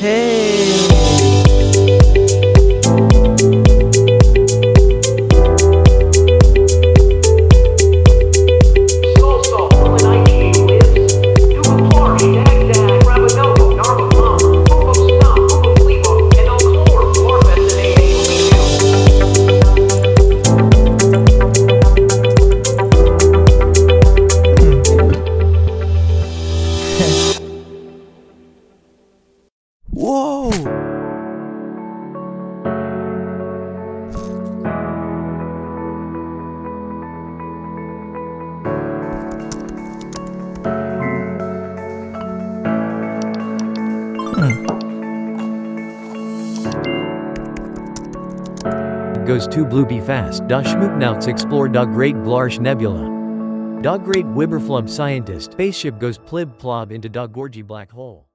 Hey! Whoa! It goes too bloopy fast. Da Schmoopnouts explore da Great Blarsh Nebula. Da Great Wibberflum Scientist spaceship goes plib plob into da Gorgy black hole.